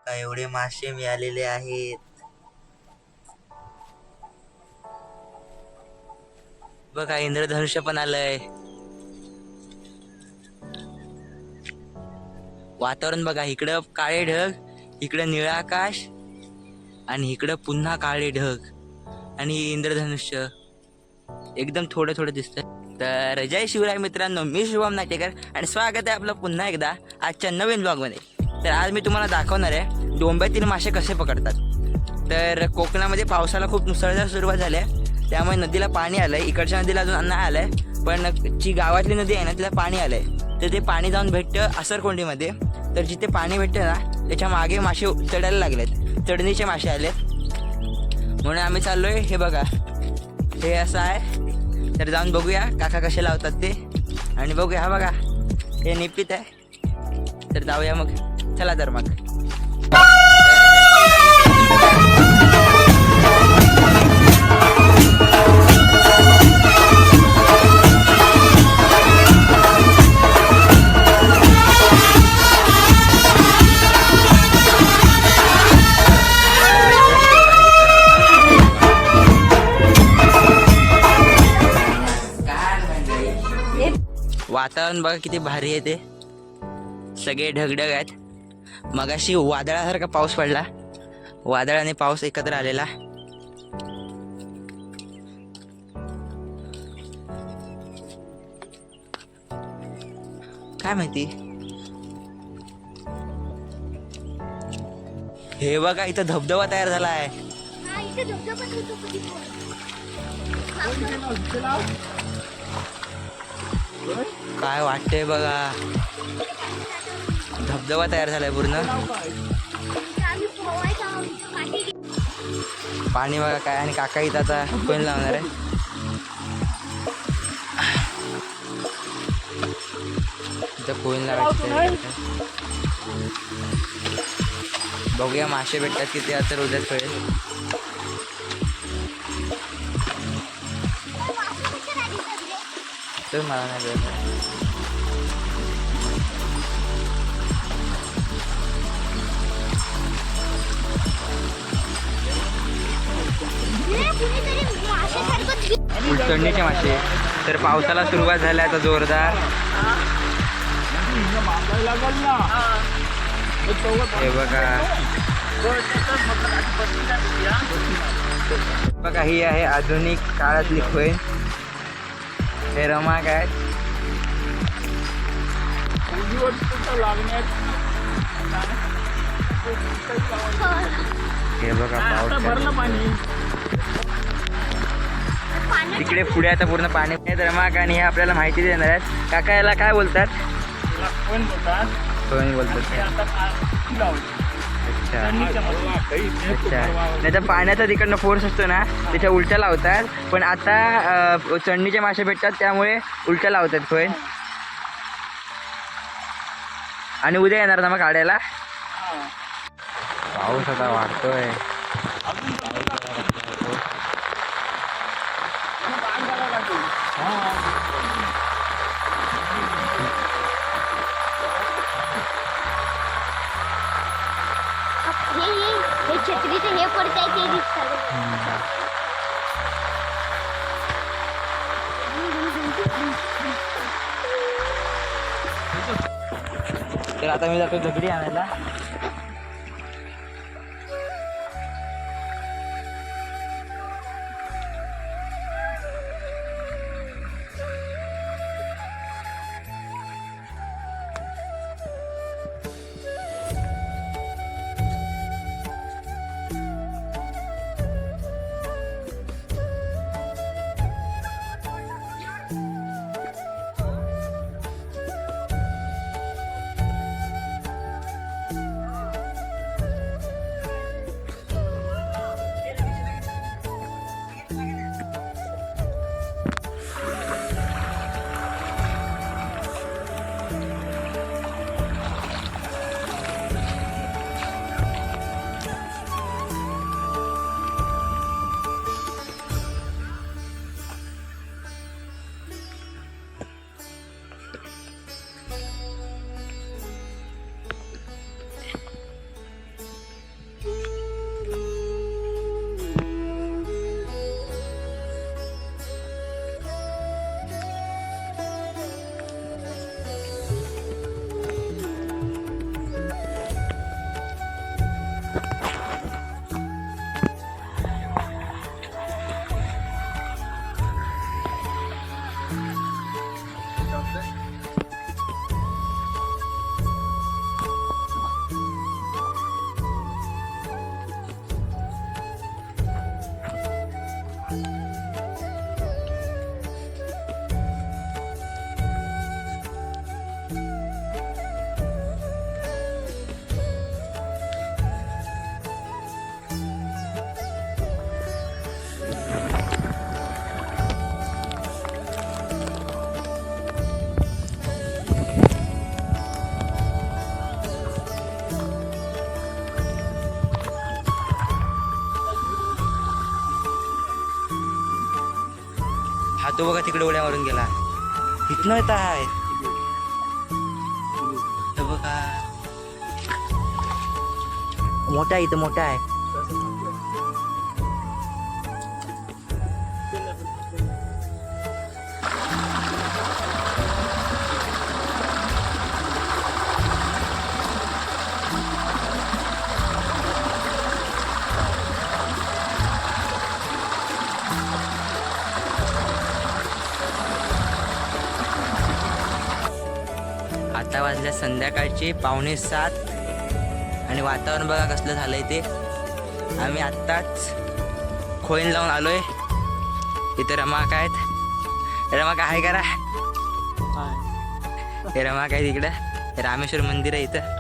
बघा एवढे मासे मिळालेले आहेत. बघा इंद्रधनुष्य पण आलंय. वातावरण बघा, इकडं काळे ढग, इकडं निळा आकाश आणि इकडं पुन्हा काळे ढग आणि इंद्रधनुष्य एकदम थोडं थोडं दिसतंय. तर जय शिवराय मित्रांनो, मी शुभम नाटेकर आणि स्वागत आहे आपलं पुन्हा एकदा आजच्या नवीन ब्लॉगमध्ये. तर आज मी तुम्हाला दाखवणार आहे डोंब्यातील मासे कसे पकडतात. तर कोकणामध्ये पावसाला खूप मुसळधार सुरुवात झाली आहे, त्यामुळे नदीला पाणी आलंय. इकडच्या नदीला अजून नाही आलंय, पण जी गावातली नदी आहे ना तिला पाणी आलंय. तर ते पाणी जाऊन भेटतं असरकोंडीमध्ये. तर जिथे पाणी भेटतं ना त्याच्या मागे मासे चढायला लागलेत, चढणीचे मासे आलेत. म्हणून आम्ही चाललोय. हे बघा, हे असं आहे. तर जाऊन बघूया काका कसे लावतात ते आणि बघूया. हा बघा, हे निपित आहे. तर जाऊया मग, चला तर मग. वातावरण बघा किती भारी आहे. ते सगळे ढगढग आहेत. मगाशी वादळासारखा पाऊस पडला, वादळ आणि पाऊस एकत्र आलेला. काय माहिती. हे बघा इथं धबधबा तयार झाला आहे. काय वाटतंय बघा, धबधबा तयार झालाय पूर्ण. पाणी बघा काय. आणि काका इथं आता कोण लावणार आहे. इथं कोण लावायचं. बघूया मासे भेटतात किती आता उद्याच कळेल. तर मला नाही भेटत. उलचणीचे मासे. तर पावसाला सुरुवात झाली आता जोरदार. हे बघा, बघा ही आहे आधुनिक काळातली खोय. हे रमा काय. हे बघा पाऊस तिकडे पुढे आता पूर्ण पाणी. रमाक आणि हे आपल्याला माहिती देणार आहेत. काका याला काय बोलतात. कोण बोलतात. अच्छा अच्छा. नाही तर पाण्याचा तिकडनं फोर्स असतो ना त्याच्या उलट्या लावतात. पण आता चढणीचे मासे भेटतात त्यामुळे उलट्या लावतात खोय. आणि उद्या येणार ना मग काढायला. पाऊस आता वाढतोय. हे छत्रीचं हे पडतंय ते दिसतं. तर आता मी जातो दगडी आणायला. हा तो बघा तिकडे उड्या मारून गेला. इथनं येत आहे तो बघा. मोठा आहे इथं, मोठा आहे. आता वाजल्या संध्याकाळचे 6:45 आणि वातावरण बघा कसलं झालंय ते. आम्ही आत्ताच खोईन लावून आलोय. इथे रमाक आहेत. रमाक आहे करा. हे रमाक आहे तिकडं. हे रामेश्वर मंदिर आहे इथं.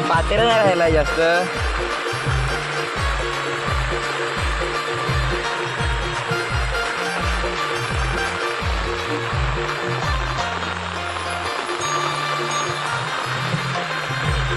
पातेला नाही राहिला जास्त.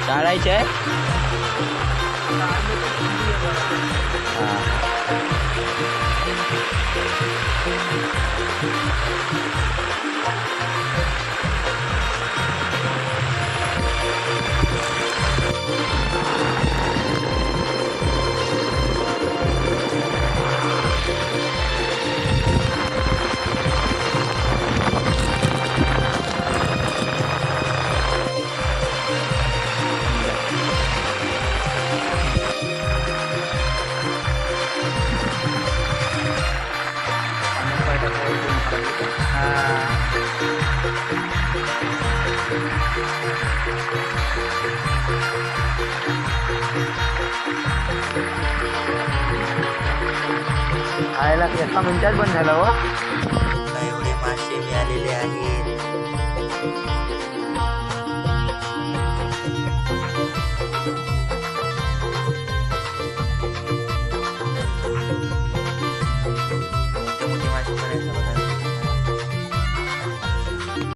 काढायचे आहे. आयला एका मिनिटात बंद झाला हो. एवढे मासे मिळालेले आहेत.